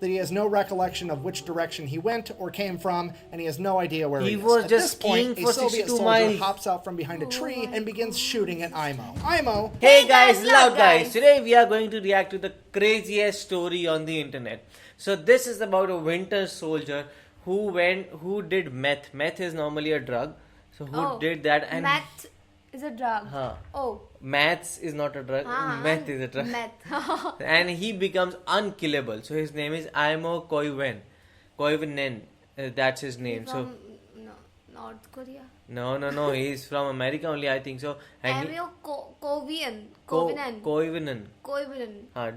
that he has no recollection of which direction he went or came from, and he has no idea where he is. was At just this point, skiing a for Soviet 62 soldier miles. hops out from behind a tree and begins shooting at Aimo. Aimo! Hey guys, Loud loud Guys. guys. Today we are going to react to the craziest story on the internet. So this is about a winter soldier who did meth. Meth is normally a drug. So who did that and Meth is a drug. Huh. Oh. Maths is not a drug. Meth is a drug. Meth. And he becomes unkillable. So his name is Aimo Koivunen. That's his name. From North Korea. No. He's from America only, I think so. And Aimo Koivunen. Koivunen.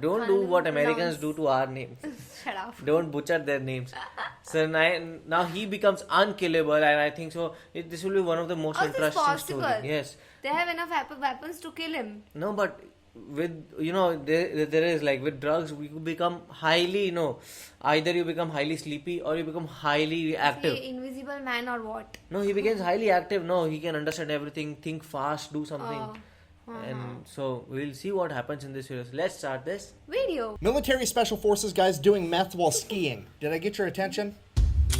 Don't do what Americans do to our names. Shut up. Don't butcher their names. So now he becomes unkillable, and I think so. This will be one of the most interesting stories. Yes. They have enough weapons to kill him. No, but with there is like with drugs we become highly either you become highly sleepy or you become highly active. Is he invisible man or what? No, he becomes highly active. No, he can understand everything, think fast, do something. And so we'll see what happens in this video. Let's start this video. Military Special Forces guys doing meth while skiing. Did I get your attention?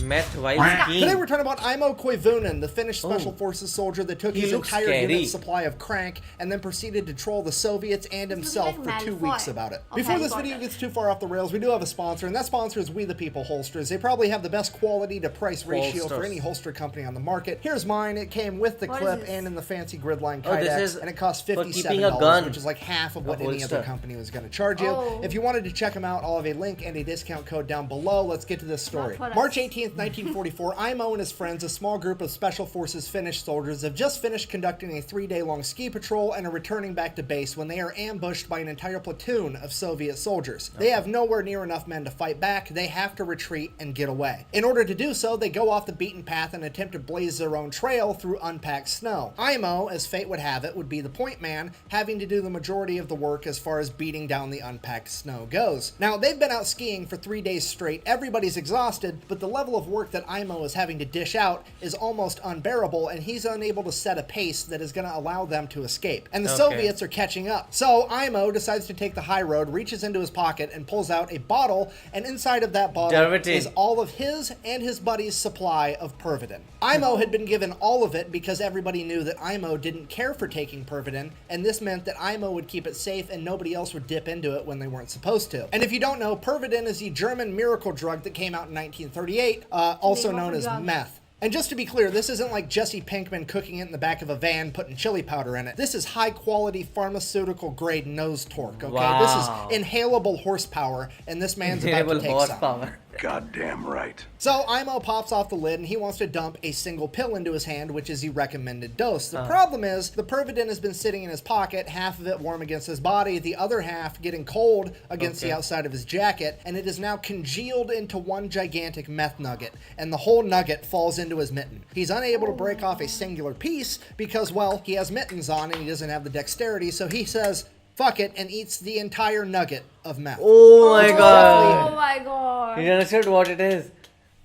meth while Today skiing. we're talking about Aimo Koivunen, the Finnish Special Forces soldier that took his entire unit's supply of crank and then proceeded to troll the Soviets and himself for 2 weeks about it. Before this video gets too far off the rails, we do have a sponsor, and that sponsor is We the People Holsters. They probably have the best quality to price ratio for any holster company on the market. Here's mine. It came with the clip and in the fancy gridline Kydex, and it cost $57, which is like half of what any other company was going to charge you. If you wanted to check them out, I'll have a link and a discount code down below. Let's get to this story. March 18th, 1944, Aimo and his friends, a small group of Special Forces Finnish soldiers, have just finished conducting a 3-day-long ski patrol and are returning back to base when they are ambushed by an entire platoon of Soviet soldiers. They have nowhere near enough men to fight back. They have to retreat and get away. In order to do so, they go off the beaten path and attempt to blaze their own trail through unpacked snow. Aimo, as fate would have it, would be the point man, having to do the majority of the work as far as beating down the unpacked snow goes. Now, they've been out skiing for 3 days straight. Everybody's exhausted, but the level of work that Aimo is having to dish out is almost unbearable, and he's unable to set a pace that is going to allow them to escape. And the Soviets are catching up. So Aimo decides to take the high road, reaches into his pocket, and pulls out a bottle, and inside of that bottle is all of his and his buddy's supply of Pervitin. Aimo had been given all of it because everybody knew that Aimo didn't care for taking Pervitin, and this meant that Aimo would keep it safe and nobody else would dip into it when they weren't supposed to. And if you don't know, Pervitin is the German miracle drug that came out in 1938, also known as meth. And just to be clear, this isn't like Jesse Pinkman cooking it in the back of a van, putting chili powder in it. This is high-quality pharmaceutical-grade nose torque, okay? This is inhalable horsepower, and this man's about to take some. Goddamn right. So Aimo pops off the lid and he wants to dump a single pill into his hand, which is the recommended dose. The problem is the Pervitin has been sitting in his pocket, half of it warm against his body, the other half getting cold against the outside of his jacket, and it is now congealed into one gigantic meth nugget, and the whole nugget falls into his mitten. He's unable to break off a singular piece because, well, he has mittens on and he doesn't have the dexterity, so he says, fuck it, and eats the entire nugget of meth. Oh my god. Oh my god. You understood what it is?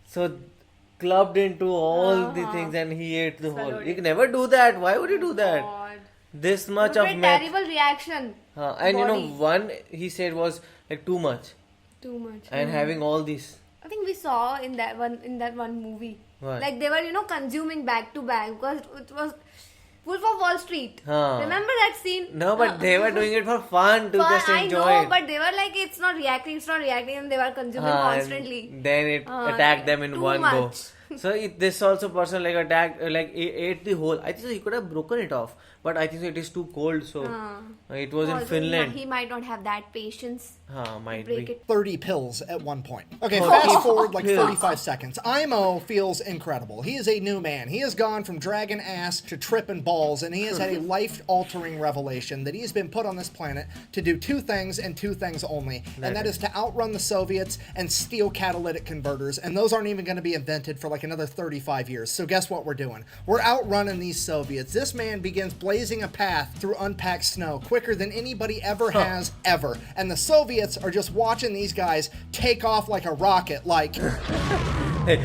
So, clubbed into all the things and he ate the whole. You can never do that. Why would you do that? God. This much of meth. Terrible reaction. And you know, one he said was like too much. Too much. And having all these. I think we saw in that one movie. What? Like they were, consuming back to back because it was Wolf of Wall Street. Remember that scene? No, but they were doing it for fun to just enjoy I know, it. but they were like, it's not reacting, and they were consuming constantly. Then it attacked them in one go. So this also person like attacked, like ate the whole. I think so he could have broken it off, but I think so it is too cold. So it was in Finland. He might not have that patience. Might break be. it. 30 pills at one point. Okay, fast forward like 35 seconds. Aimo feels incredible. He is a new man. He has gone from dragging ass to tripping balls, and he has had a life-altering revelation that he has been put on this planet to do two things and two things only, and that is to outrun the Soviets and steal catalytic converters, and those aren't even going to be invented for like another 35 years. So guess what we're doing? We're outrunning these Soviets. This man begins blazing a path through unpacked snow quicker than anybody ever has, ever. And the Soviets are just watching these guys take off like a rocket, like... They've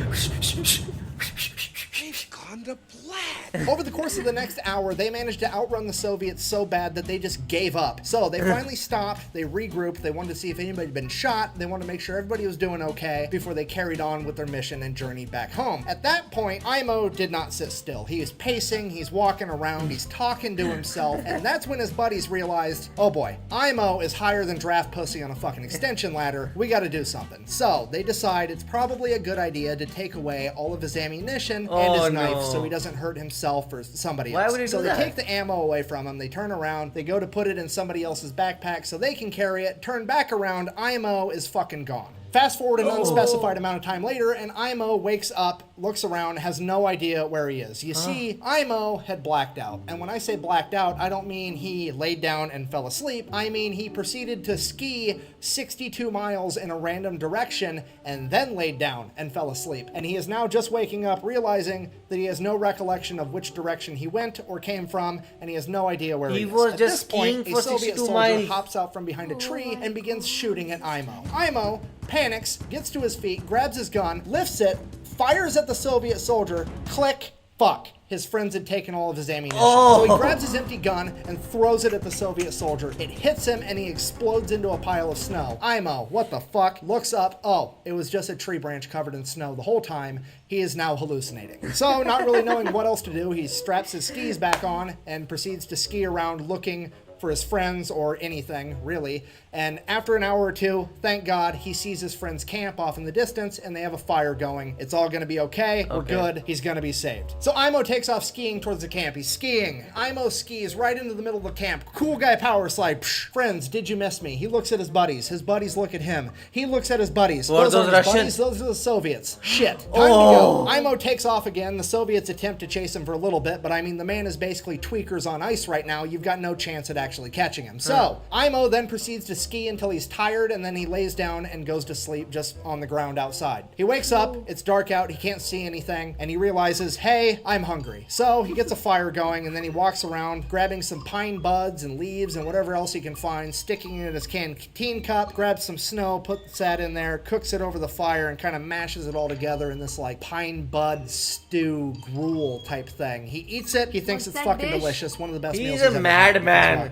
gone to plaid. Over the course of the next hour, they managed to outrun the Soviets so bad that they just gave up. So they finally stopped, they regrouped, they wanted to see if anybody had been shot, they wanted to make sure everybody was doing okay before they carried on with their mission and journeyed back home. At that point, Aimo did not sit still. He is pacing, he's walking around, he's talking to himself, and that's when his buddies realized, oh boy, Aimo is higher than draft pussy on a fucking extension ladder. We gotta do something. So they decide it's probably a good idea to take away all of his ammunition and his knife so he doesn't hurt himself or somebody else. Why would he do that? They take the ammo away from him, they turn around, they go to put it in somebody else's backpack so they can carry it, turn back around, Aimo is fucking gone. Fast forward an unspecified amount of time later, and Aimo wakes up, looks around, has no idea where he is. You see, Aimo had blacked out. And when I say blacked out, I don't mean he laid down and fell asleep. I mean he proceeded to ski 62 miles in a random direction and then laid down and fell asleep. And he is now just waking up, realizing that he has no recollection of which direction he went or came from, and he has no idea where he is. Was at just this point, skiing for a Soviet 62 soldier miles. hops out from behind a tree and begins shooting at Aimo. Aimo panics, gets to his feet, grabs his gun, lifts it, fires at the Soviet soldier, click, fuck. His friends had taken all of his ammunition. So he grabs his empty gun and throws it at the Soviet soldier. It hits him and he explodes into a pile of snow. Aimo, what the fuck? Looks up. Oh, it was just a tree branch covered in snow the whole time. He is now hallucinating. So, not really knowing what else to do, he straps his skis back on and proceeds to ski around looking for his friends or anything, really. And after an hour or two, thank God, he sees his friend's camp off in the distance and they have a fire going. It's all gonna be okay. We're good. He's gonna be saved. So Aimo takes off skiing towards the camp. He's skiing. Aimo skis right into the middle of the camp. Cool guy power slide. Psh. Friends, did you miss me? He looks at his buddies. His buddies look at him. He looks at his buddies. Those aren't his buddies. Those are the Soviets. Shit. Time to go. Aimo takes off again. The Soviets attempt to chase him for a little bit, but I mean, the man is basically tweakers on ice right now. You've got no chance at actually catching him. So, Aimo then proceeds to ski until he's tired, and then he lays down and goes to sleep just on the ground outside. He wakes up, it's dark out, he can't see anything, and he realizes, hey, I'm hungry. So, he gets a fire going, and then he walks around, grabbing some pine buds and leaves and whatever else he can find, sticking it in his canteen cup, grabs some snow, puts that in there, cooks it over the fire, and kind of mashes it all together in this, like, pine bud stew gruel type thing. He eats it, he thinks it's fucking delicious, one of the best meals he's ever had. He's a madman.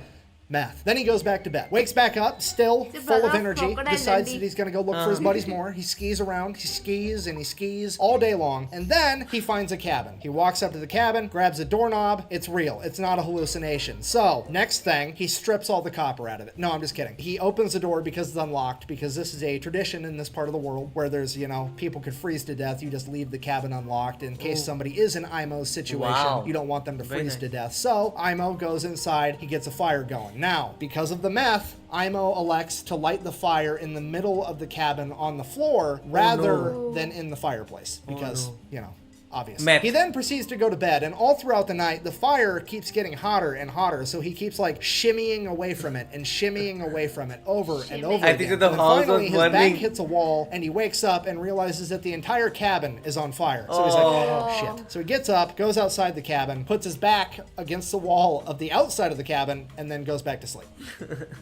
Meth. Then he goes back to bed. Wakes back up, still full of energy, decides that he's going to go look for his buddies more. He skis around, he skis and he skis all day long, and then he finds a cabin. He walks up to the cabin, grabs a doorknob. It's real. It's not a hallucination. So, next thing, he strips all the copper out of it. No, I'm just kidding. He opens the door because it's unlocked, because this is a tradition in this part of the world where there's, you know, people could freeze to death. You just leave the cabin unlocked in case somebody is in Aimo's situation. Wow. You don't want them to freeze to death. So, Aimo goes inside, he gets a fire going. Now, because of the meth, Aimo elects to light the fire in the middle of the cabin on the floor rather than in the fireplace because, you know, obviously. Meth. He then proceeds to go to bed, and all throughout the night, the fire keeps getting hotter and hotter, so he keeps, like, shimmying away from it and shimmying away from it over and over again. I think that the house finally, his back hits a wall, and he wakes up and realizes that the entire cabin is on fire. So he's like, oh, shit. So he gets up, goes outside the cabin, puts his back against the wall of the outside of the cabin, and then goes back to sleep.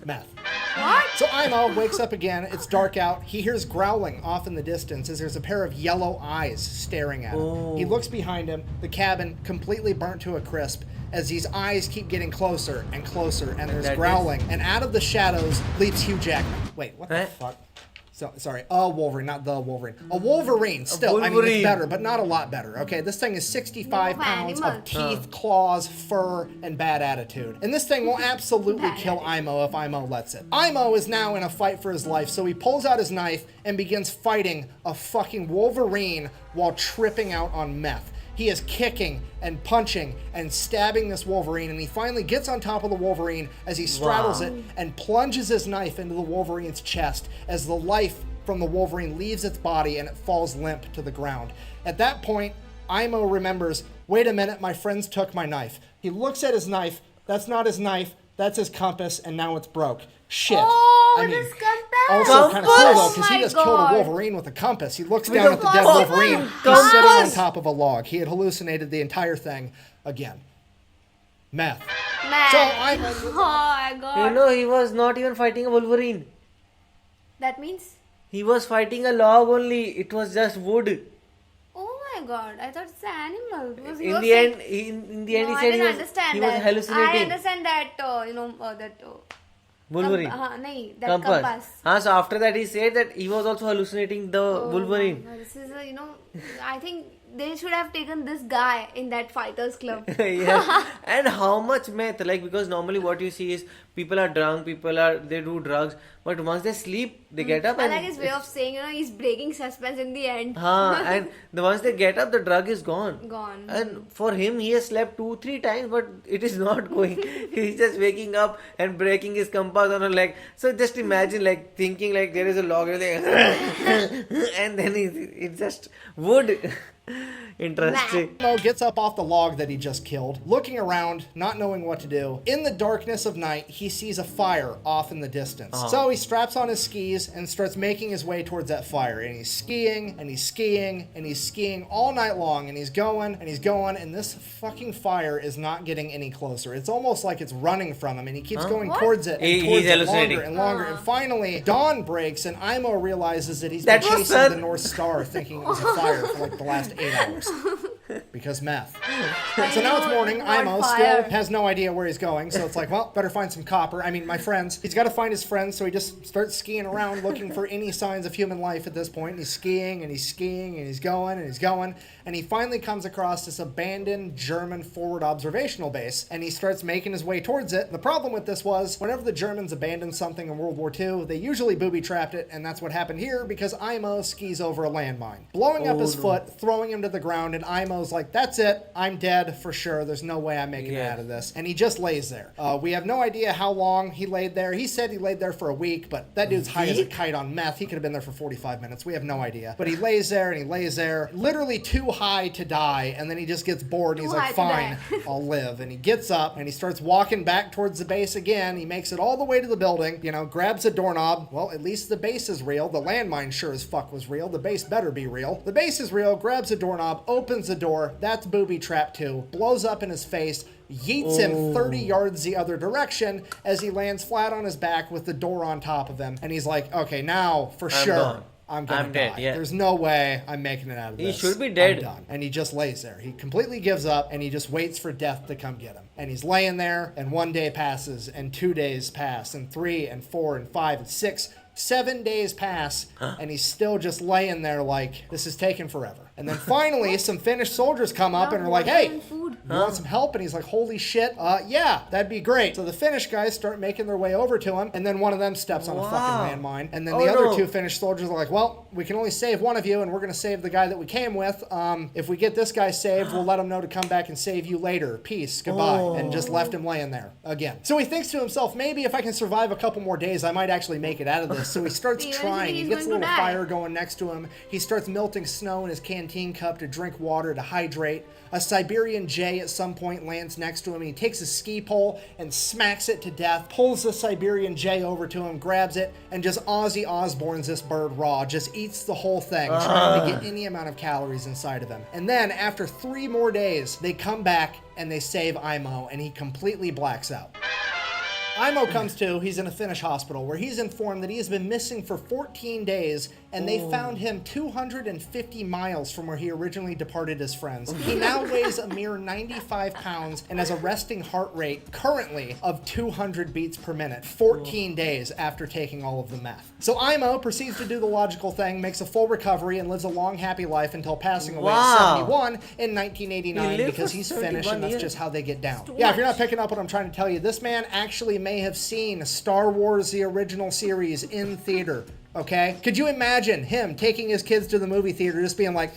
Meth. What? So Aimo wakes up again. It's dark out. He hears growling off in the distance as there's a pair of yellow eyes staring at him. He looks behind him, the cabin completely burnt to a crisp, as these eyes keep getting closer and closer, and there's growling. And out of the shadows leaps Hugh Jackman. Wait, what the fuck? So, sorry, a Wolverine, not the Wolverine. A Wolverine, still, I mean, it's better, but not a lot better, okay? This thing is 65 pounds of teeth, claws, fur, and bad attitude. And this thing will absolutely kill Aimo if Aimo lets it. Aimo is now in a fight for his life, so he pulls out his knife and begins fighting a fucking Wolverine while tripping out on meth. He is kicking and punching and stabbing this Wolverine, and he finally gets on top of the Wolverine as he straddles it and plunges his knife into the Wolverine's chest as the life from the Wolverine leaves its body and it falls limp to the ground. At that point, Aimo remembers, wait a minute, my friends took my knife. He looks at his knife. That's not his knife. That's his compass, and now it's broke. Shit. Oh, his compass. Also kind of cool, though, because he just killed a Wolverine with a compass. He looks down at the dead Wolverine. He's sitting on top of a log. He had hallucinated the entire thing again. Meth. So oh my god. You know, he was not even fighting a Wolverine. That means? He was fighting a log only. It was just wood. Oh my god, I thought it's an animal. In the end, he said he was hallucinating. I understand that, Wolverine. Compass. So after that he said that he was also hallucinating the Wolverine. This is I think they should have taken this guy in that fighters club. Yeah. And how much meth? Like, because normally what you see is people are drunk, they do drugs, but once they sleep, they get up. I like his way of saying, he's breaking suspense in the end. And once they get up, the drug is gone. Gone. And for him, he has slept 2-3 times, but it is not going. He's just waking up and breaking his compass on a leg. So just imagine, like, thinking like there is a log, and then it's just wood. Interesting. Aimo gets up off the log that he just killed, looking around, not knowing what to do. In the darkness of night, he sees a fire off in the distance. So he straps on his skis and starts making his way towards that fire. And he's skiing, and he's skiing, and he's skiing all night long. And he's going, and he's going, and this fucking fire is not getting any closer. It's almost like it's running from him, and he keeps going towards it, and towards it longer and longer. And finally, dawn breaks, and Aimo realizes that he's been chasing the North Star, thinking it was a fire for like the last 8 hours. Because meth. So now it's morning. Aimo still has no idea where he's going. So it's like, well, better find some copper. I mean, my friends. He's got to find his friends. So he just starts skiing around looking for any signs of human life at this point. And he's skiing and he's skiing and he's going and he's going. And he finally comes across this abandoned German forward observational base. And he starts making his way towards it. The problem with this was, whenever the Germans abandoned something in World War II, they usually booby-trapped it. And that's what happened here because Aimo skis over a landmine, blowing up his foot, throwing him to the ground. And Aimo's like, that's it. I'm dead for sure. There's no way I'm making it out of this. And he just lays there. We have no idea how long he laid there. He said he laid there for a week, but that dude's high as a kite on meth. He could have been there for 45 minutes. We have no idea. But he lays there and he lays there, literally too high to die. And then he just gets bored and he's like, fine, I'll live. And he gets up and he starts walking back towards the base again. He makes it all the way to the building, grabs a doorknob. Well, at least the base is real. The landmine sure as fuck was real. The base better be real. The base is real, grabs a doorknob, opens the door. That's booby trap 2. Blows up in his face, yeets him 30 yards the other direction as he lands flat on his back with the door on top of him. And he's like, okay, now for sure I'm gonna die. Dead, yeah. There's no way I'm making it out of this. He should be dead. I'm done. And he just lays there. He completely gives up and he just waits for death to come get him. And he's laying there, and 1 day passes, and 2 days pass, and 3 and 4 and 5 and 6. 7 days pass, and he's still just laying there like, this is taking forever. And then finally, some Finnish soldiers come up and are like, hey, you want some help? And he's like, holy shit, yeah, that'd be great. So the Finnish guys start making their way over to him, and then one of them steps on a fucking landmine. And then the other 2 Finnish soldiers are like, well, we can only save one of you, and we're going to save the guy that we came with. If we get this guy saved, we'll let him know to come back and save you later. Peace, goodbye. And just left him laying there again. So he thinks to himself, maybe if I can survive a couple more days, I might actually make it out of this. So he starts trying. He gets a little fire going next to him. He starts melting snow in his canteen cup to drink water to hydrate. A Siberian jay at some point lands next to him, and he takes a ski pole and smacks it to death, pulls the Siberian jay over to him, grabs it, and just Ozzy Osbournes this bird raw, just eats the whole thing, trying to get any amount of calories inside of him. And then, after 3 more days, they come back and they save Aimo, and he completely blacks out. Aimo comes to, he's in a Finnish hospital, where he's informed that he has been missing for 14 days, and they found him 250 miles from where he originally departed his friends. He now weighs a mere 95 pounds and has a resting heart rate, currently, of 200 beats per minute, 14 days after taking all of the meth. So Aimo proceeds to do the logical thing, makes a full recovery, and lives a long, happy life until passing away at 71 in 1989, because he's Finnish, and that's just how they get down. Yeah, if you're not picking up what I'm trying to tell you, this man actually may have seen Star Wars, the original series, in theater. Okay? Could you imagine him taking his kids to the movie theater just being like,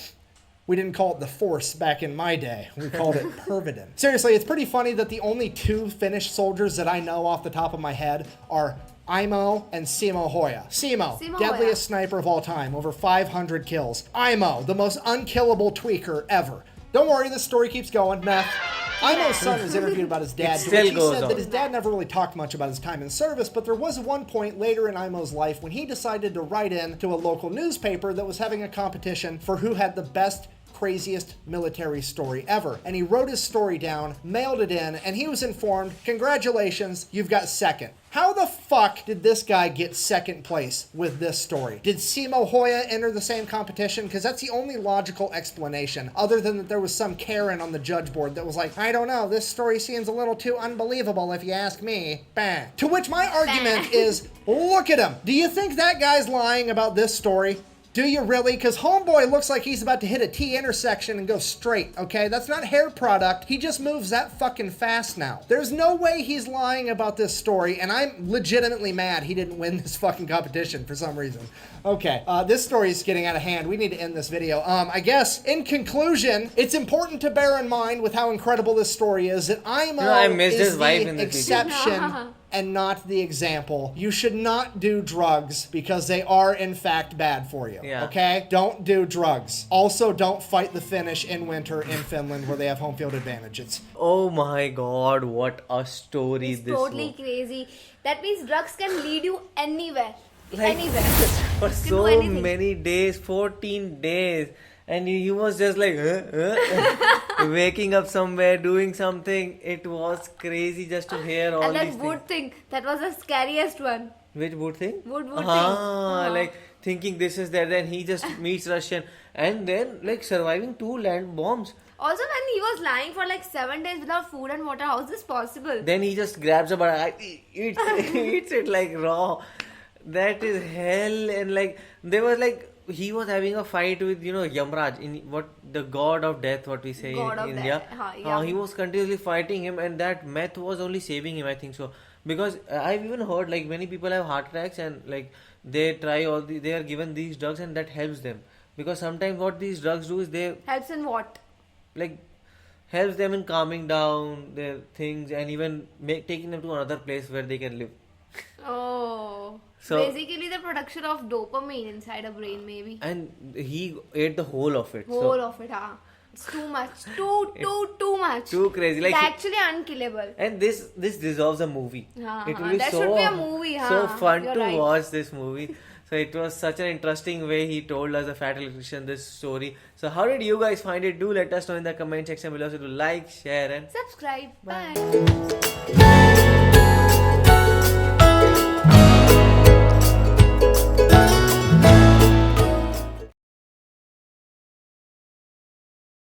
we didn't call it the Force back in my day. We called it Pervidin. Seriously, it's pretty funny that the only 2 Finnish soldiers that I know off the top of my head are Aimo and Simo Hoya. Simo, deadliest sniper of all time, over 500 kills. Aimo, the most unkillable tweaker ever. Don't worry, this story keeps going. Meth. Aimo's son was interviewed about his dad, to which he said that his dad never really talked much about his time in service, but there was one point later in Aimo's life when he decided to write in to a local newspaper that was having a competition for who had the best craziest military story ever. And he wrote his story down, mailed it in, and he was informed, congratulations, you've got second. How the fuck did this guy get second place with this story? Did Simo Hoya enter the same competition? Because that's the only logical explanation, other than that there was some Karen on the judge board that was like, I don't know, this story seems a little too unbelievable if you ask me. Bah. To which my argument is, look at him. Do you think that guy's lying about this story? Do you really? Because homeboy looks like he's about to hit a T intersection and go straight, okay? That's not hair product. He just moves that fucking fast now. There's no way he's lying about this story, and I'm legitimately mad he didn't win this fucking competition for some reason. Okay, this story is getting out of hand. We need to end this video. I guess, in conclusion, it's important to bear in mind with how incredible this story is that Aimo is the exception and not the example. You should not do drugs because they are in fact bad for you. Yeah. Okay? Don't do drugs. Also, don't fight the Finnish in winter in Finland where they have home field advantage. It's oh my god, what a story it's this totally was. Crazy. That means drugs can lead you anywhere. Like, anywhere. For so many days, 14 days. And he was just like, waking up somewhere, doing something. It was crazy just to hear all these things. And that wood thing, that was the scariest one. Which wood thing? Wood thing. Like thinking this is that. Then he just meets Russian. And then like surviving 2 land bombs. Also, when he was lying for like 7 days without food and water, how is this possible? Then he just grabs a banana, eats it like raw. That is hell. And like, they were like, he was having a fight with, Yamraj, the god of death, what we say god in India. He was continuously fighting him, and that meth was only saving him, I think so. Because I've even heard like many people have heart attacks and like they are given these drugs and that helps them. Because sometimes what these drugs do is they... Helps in what? Like, helps them in calming down their things and even taking them to another place where they can live. Oh... So basically the production of dopamine inside a brain maybe. And he ate the whole of it. It's too much. Too much. Too crazy. Like it's actually unkillable. And this deserves a movie. It will be there should be a movie. So fun to watch this movie. So it was such an interesting way he told us, a fat electrician, this story. So how did you guys find it? Do let us know in the comment section below. So do like, share and subscribe. Bye.